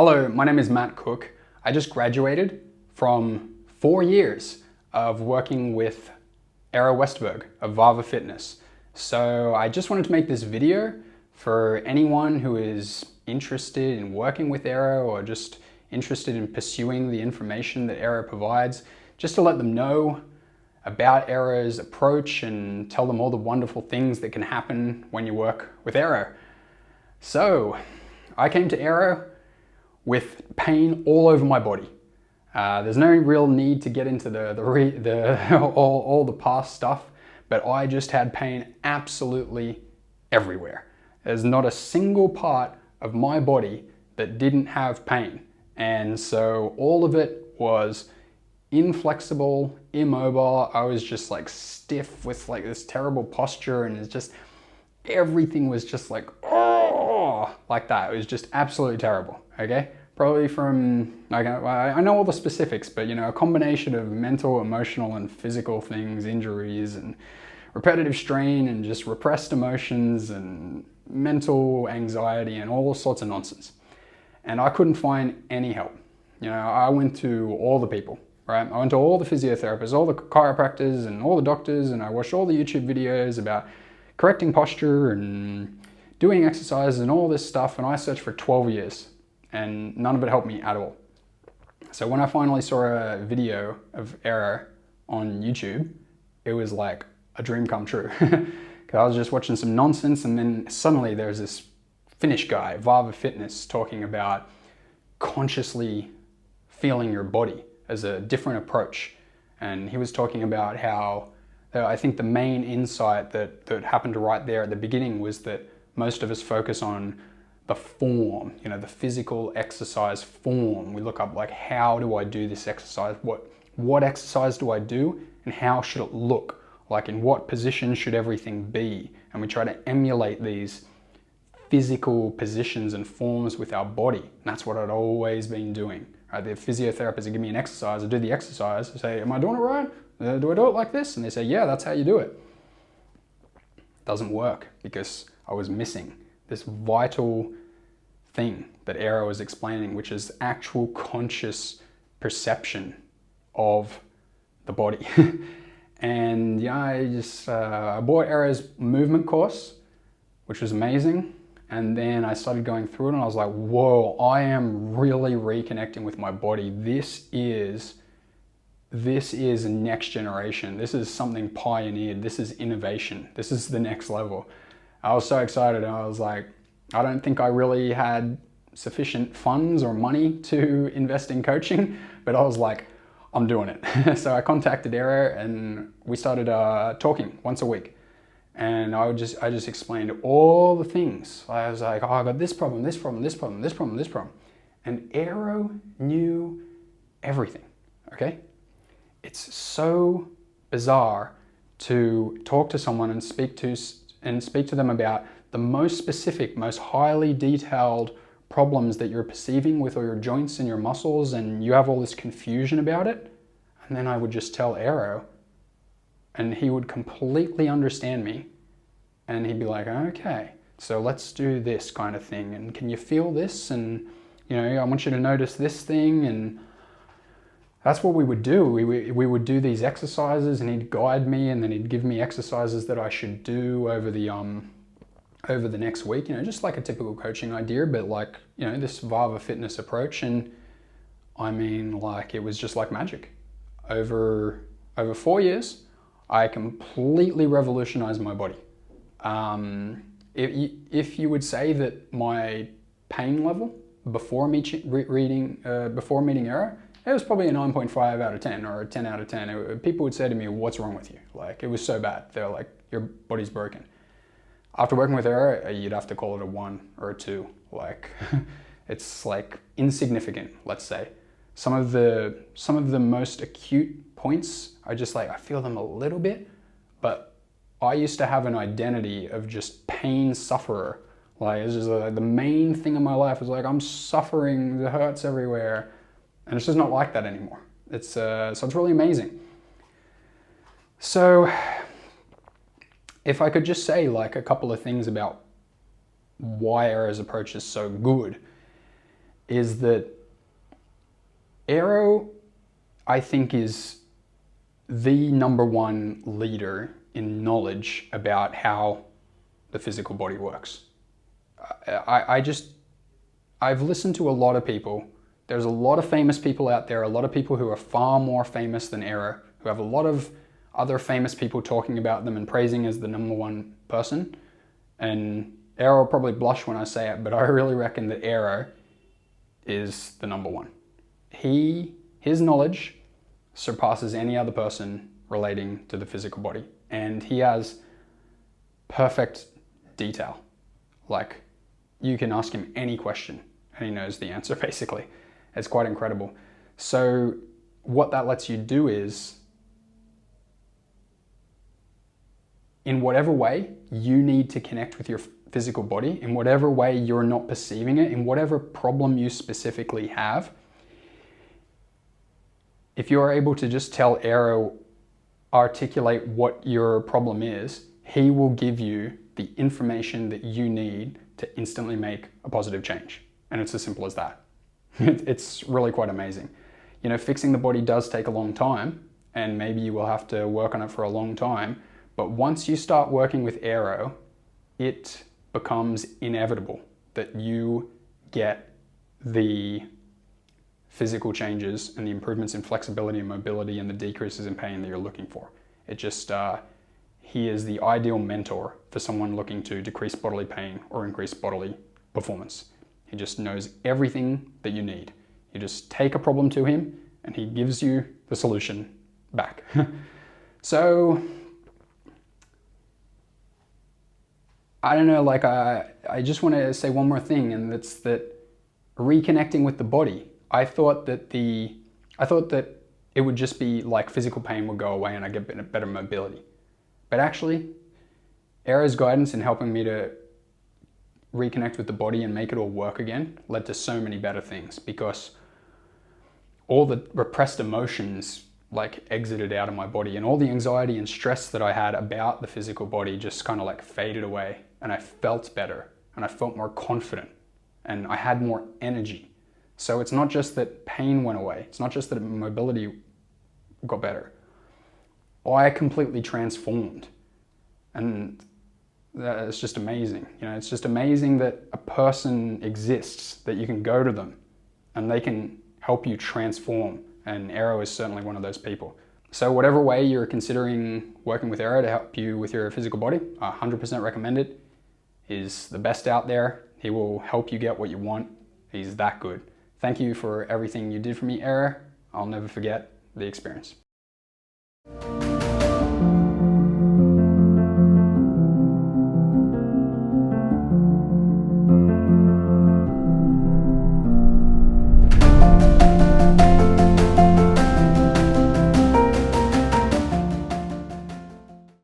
Hello, my name is Matt Cook. I just graduated from 4 years of working with Eero Westerberg of VAHVA Fitness. So I just wanted to make this video for anyone who is interested in working with Aero or just interested in pursuing the information that Aero provides, just to let them know about Aero's approach and tell them all the wonderful things that can happen when you work with Aero. So I came to Aero with pain all over my body. There's no real need to get into all the past stuff, but I just had pain absolutely everywhere. There's not a single part of my body that didn't have pain. And so all of it was inflexible, immobile. I was just like stiff with like this terrible posture, and it's just, everything was just like, oh, like that. It was just absolutely terrible, okay? Probably from, I know all the specifics, but you know, a combination of mental, emotional, and physical things, injuries, and repetitive strain, and just repressed emotions, and mental anxiety, and all sorts of nonsense. And I couldn't find any help. You know, I went to all the people, right? I went to all the physiotherapists, all the chiropractors, and all the doctors, and I watched all the YouTube videos about correcting posture and doing exercises and all this stuff, and I searched for 12 years, and none of it helped me at all. So when I finally saw a video of Aero on YouTube, it was like a dream come true. Because I was just watching some nonsense, and then suddenly there's this Finnish guy, VAHVA Fitness, talking about consciously feeling your body as a different approach. And he was talking about how, I think the main insight that happened right there at the beginning was that most of us focus on the form, you know, the physical exercise form. We look up like, how do I do this exercise? What exercise do I do, and how should it look? Like, in what position should everything be? And we try to emulate these physical positions and forms with our body. And that's what I'd always been doing. Right? The physiotherapists would give me an exercise, I do the exercise, I say, am I doing it right? Do I do it like this? And they say, yeah, that's how you do it. It doesn't work, because I was missing this vital thing that Aero was explaining, which is actual conscious perception of the body. And yeah, I bought Aero's movement course, which was amazing. And then I started going through it, and I was like, whoa, I am really reconnecting with my body. This is next generation. This is something pioneered. This is innovation. This is the next level. I was so excited. I was like, I don't think I really had sufficient funds or money to invest in coaching, but I was like, I'm doing it. So I contacted Aero, and we started talking once a week. And I just explained all the things. I was like, oh, I got this problem, this problem, this problem, this problem, this problem. And Aero knew everything, okay? It's so bizarre to talk to someone and speak to them about the most specific, most highly detailed problems that you're perceiving with all your joints and your muscles, and you have all this confusion about it. And then I would just tell Aero, and he would completely understand me, and he'd be like, okay, so let's do this kind of thing, and can you feel this? And you know, I want you to notice this thing. And that's what we would do. We would do these exercises, and he'd guide me, and then he'd give me exercises that I should do over the next week, you know, just like a typical coaching idea, but like, you know, this VAHVA Fitness approach. And I mean, like, it was just like magic. Over 4 years, I completely revolutionized my body. If you would say that my pain level before meeting Aero, it was probably a 9.5 out of 10 or a 10 out of 10. People would say to me, what's wrong with you? Like, it was so bad. They were like, your body's broken. After working with Aero, you'd have to call it a 1 or a 2. Like, it's like insignificant, let's say. Some of the most acute points are just like, I feel them a little bit, but I used to have an identity of just pain sufferer. Like, it's just like the main thing in my life is like, I'm suffering, it hurts everywhere. And it's just not like that anymore. So it's really amazing. So if I could just say like a couple of things about why Aero's approach is so good, is that Aero, I think, is the #1 leader in knowledge about how the physical body works. I've listened to a lot of people. There's a lot of famous people out there, a lot of people who are far more famous than Aero, who have a lot of other famous people talking about them and praising as the #1 person. And Aero will probably blush when I say it, but I really reckon that Aero is the #1. His knowledge surpasses any other person relating to the physical body. And he has perfect detail. Like, you can ask him any question and he knows the answer, basically. It's quite incredible. So what that lets you do is, in whatever way you need to connect with your physical body, in whatever way you're not perceiving it, in whatever problem you specifically have, if you're able to just tell Aero, articulate what your problem is, he will give you the information that you need to instantly make a positive change. And it's as simple as that. It's really quite amazing. You know, fixing the body does take a long time, and maybe you will have to work on it for a long time. But once you start working with Aero, it becomes inevitable that you get the physical changes and the improvements in flexibility and mobility and the decreases in pain that you're looking for. It just, he is the ideal mentor for someone looking to decrease bodily pain or increase bodily performance. He just knows everything that you need. You just take a problem to him and he gives you the solution back. So, I don't know, like I just want to say one more thing, and that's that reconnecting with the body. I thought that it would just be like physical pain would go away and I get better mobility. But actually, Aero's guidance in helping me to reconnect with the body and make it all work again led to so many better things, because all the repressed emotions like exited out of my body, and all the anxiety and stress that I had about the physical body just kind of like faded away, and I felt better and I felt more confident and I had more energy. So it's not just that pain went away. It's not just that mobility got better. I completely transformed, and it's just amazing. You know, it's just amazing that a person exists, that you can go to them and they can help you transform. And Aero is certainly one of those people. So whatever way you're considering working with Aero to help you with your physical body, I 100% recommend it. He's the best out there. He will help you get what you want. He's that good. Thank you for everything you did for me, Aero. I'll never forget the experience.